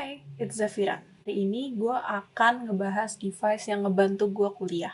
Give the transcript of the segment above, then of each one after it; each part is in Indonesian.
Hai, it's Zafira. Hari ini gue akan ngebahas device yang ngebantu gue kuliah.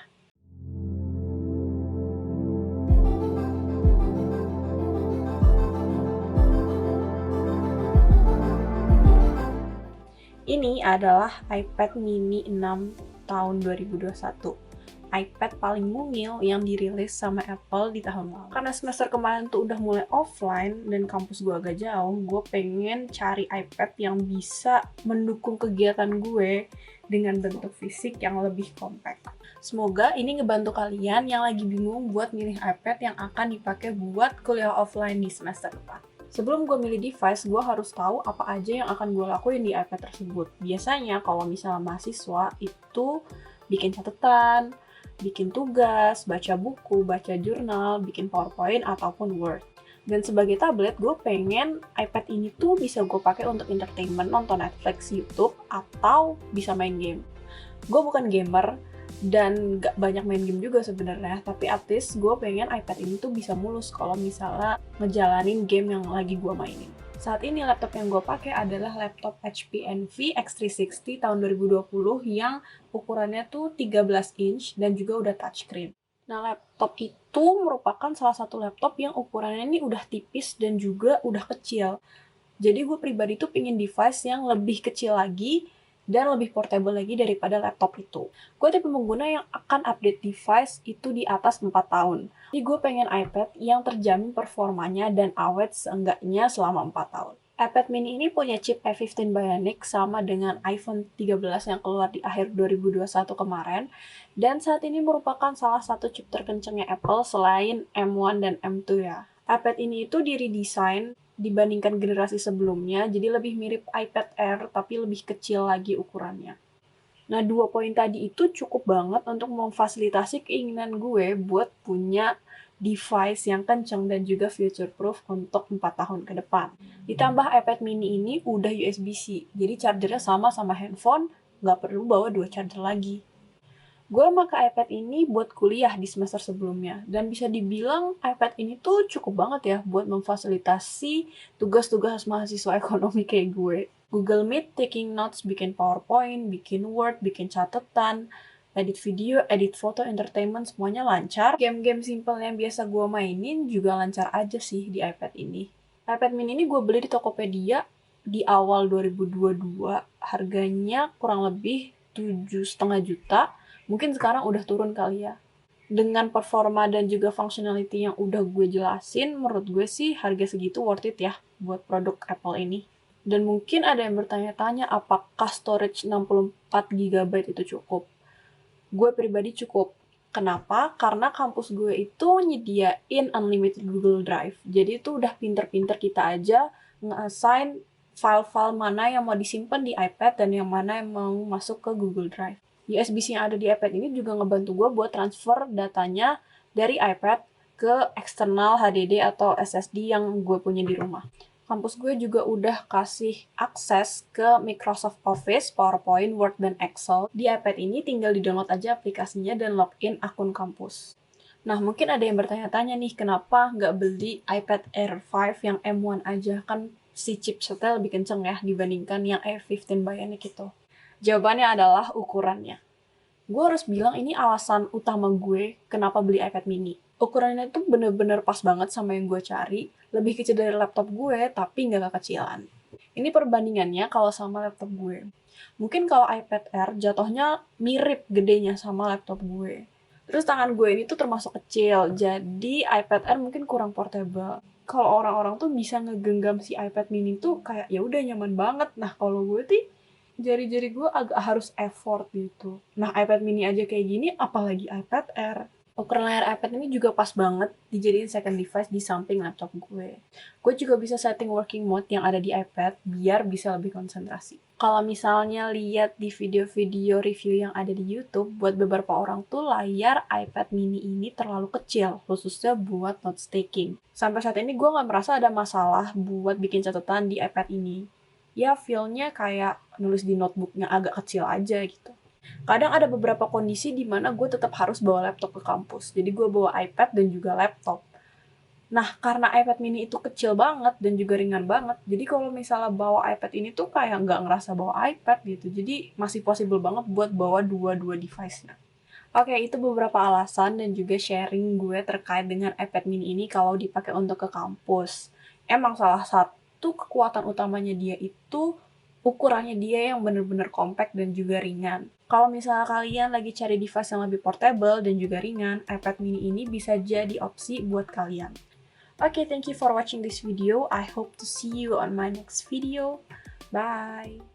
Ini adalah iPad mini 6 tahun 2021. iPad paling mungil yang dirilis sama Apple di tahun lalu. Karena semester kemarin tuh udah mulai offline dan kampus gue agak jauh, gue pengen cari iPad yang bisa mendukung kegiatan gue dengan bentuk fisik yang lebih compact. Semoga ini ngebantu kalian yang lagi bingung buat milih iPad yang akan dipakai buat kuliah offline di semester depan. Sebelum gue milih device, gue harus tahu apa aja yang akan gue lakuin di iPad tersebut. Biasanya kalau misalnya mahasiswa itu bikin catatan, bikin tugas, baca buku, baca jurnal, bikin PowerPoint, ataupun Word. Dan sebagai tablet, gue pengen iPad ini tuh bisa gue pakai untuk entertainment, nonton Netflix, YouTube, atau bisa main game. Gue bukan gamer, dan gak banyak main game juga sebenarnya, tapi at least gue pengen iPad ini tuh bisa mulus kalau misalnya ngejalanin game yang lagi gue mainin. Saat ini laptop yang gue pakai adalah laptop HP Envy X360 tahun 2020 yang ukurannya tuh 13 inch dan juga udah touchscreen. Nah, laptop itu merupakan salah satu laptop yang ukurannya ini udah tipis dan juga udah kecil. Jadi gue pribadi tuh pengen device yang lebih kecil lagi dan lebih portable lagi daripada laptop itu. Gue tipe pengguna yang akan update device itu di atas 4 tahun. Jadi gue pengen iPad yang terjamin performanya dan awet seenggaknya selama 4 tahun. iPad mini ini punya chip A15 Bionic sama dengan iPhone 13 yang keluar di akhir 2021 kemarin, dan saat ini merupakan salah satu chip terkencangnya Apple selain M1 dan M2 ya. iPad ini itu diredesign dibandingkan generasi sebelumnya, jadi lebih mirip iPad Air tapi lebih kecil lagi ukurannya. Nah, 2 poin tadi itu cukup banget untuk memfasilitasi keinginan gue buat punya device yang kenceng dan juga future proof untuk 4 tahun ke depan. Ditambah iPad mini ini udah USB-C, jadi chargernya sama handphone, nggak perlu bawa 2 charger lagi. Gue pakai iPad ini buat kuliah di semester sebelumnya, dan bisa dibilang iPad ini tuh cukup banget ya buat memfasilitasi tugas-tugas mahasiswa ekonomi kayak gue. Google Meet, taking notes, bikin PowerPoint, bikin Word, bikin catatan, edit video, edit foto, entertainment, semuanya lancar. Game-game simple yang biasa gue mainin juga lancar aja sih di iPad ini. iPad mini ini gue beli di Tokopedia di awal 2022, harganya kurang lebih 7,5 juta. Mungkin sekarang udah turun kali ya. Dengan performa dan juga functionality yang udah gue jelasin, menurut gue sih harga segitu worth it ya buat produk Apple ini. Dan mungkin ada yang bertanya-tanya apakah storage 64 GB itu cukup. Gue pribadi cukup. Kenapa? Karena kampus gue itu nyediain unlimited Google Drive. Jadi itu udah pinter-pinter kita aja nge-assign file-file mana yang mau disimpan di iPad dan yang mana yang mau masuk ke Google Drive. USB-C yang ada di iPad ini juga ngebantu gue buat transfer datanya dari iPad ke eksternal HDD atau SSD yang gue punya di rumah. Kampus gue juga udah kasih akses ke Microsoft Office, PowerPoint, Word, dan Excel. Di iPad ini tinggal di-download aja aplikasinya dan login akun kampus. Nah, mungkin ada yang bertanya-tanya nih, kenapa nggak beli iPad Air 5 yang M1 aja? Kan si chipsetnya lebih kenceng ya dibandingkan yang A15 Bionic itu. Jawabannya adalah ukurannya. Gue harus bilang ini alasan utama gue kenapa beli iPad mini. Ukurannya tuh bener-bener pas banget sama yang gue cari, lebih kecil dari laptop gue, tapi nggak kekecilan. Ini perbandingannya kalau sama laptop gue. Mungkin kalau iPad Air jatuhnya mirip gedenya sama laptop gue. Terus tangan gue ini tuh termasuk kecil, jadi iPad Air mungkin kurang portable. Kalau orang-orang tuh bisa ngegenggam si iPad mini tuh kayak ya udah nyaman banget. Nah, kalau gue tuh jari-jari gue agak harus effort gitu. Nah, iPad mini aja kayak gini, apalagi iPad Air. Ukuran layar iPad ini juga pas banget dijadiin second device di samping laptop gue. Gue juga bisa setting working mode yang ada di iPad biar bisa lebih konsentrasi. Kalau misalnya lihat di video-video review yang ada di YouTube, buat beberapa orang tuh layar iPad mini ini terlalu kecil, khususnya buat note taking. Sampai saat ini gue nggak merasa ada masalah buat bikin catatan di iPad ini. Ya feel-nya kayak nulis di notebooknya agak kecil aja gitu. Kadang ada beberapa kondisi di mana gue tetap harus bawa laptop ke kampus. Jadi gue bawa iPad dan juga laptop. Nah, karena iPad mini itu kecil banget dan juga ringan banget, jadi kalau misalnya bawa iPad ini tuh kayak nggak ngerasa bawa iPad gitu. Jadi masih possible banget buat bawa dua-dua device-nya. Oke, itu beberapa alasan dan juga sharing gue terkait dengan iPad mini ini kalau dipakai untuk ke kampus. Emang salah satu kekuatan utamanya dia itu ukurannya dia yang bener-bener compact dan juga ringan. Kalau misalnya kalian lagi cari device yang lebih portable dan juga ringan, iPad mini ini bisa jadi opsi buat kalian. Okay, thank you for watching this video. I hope to see you on my next video. Bye!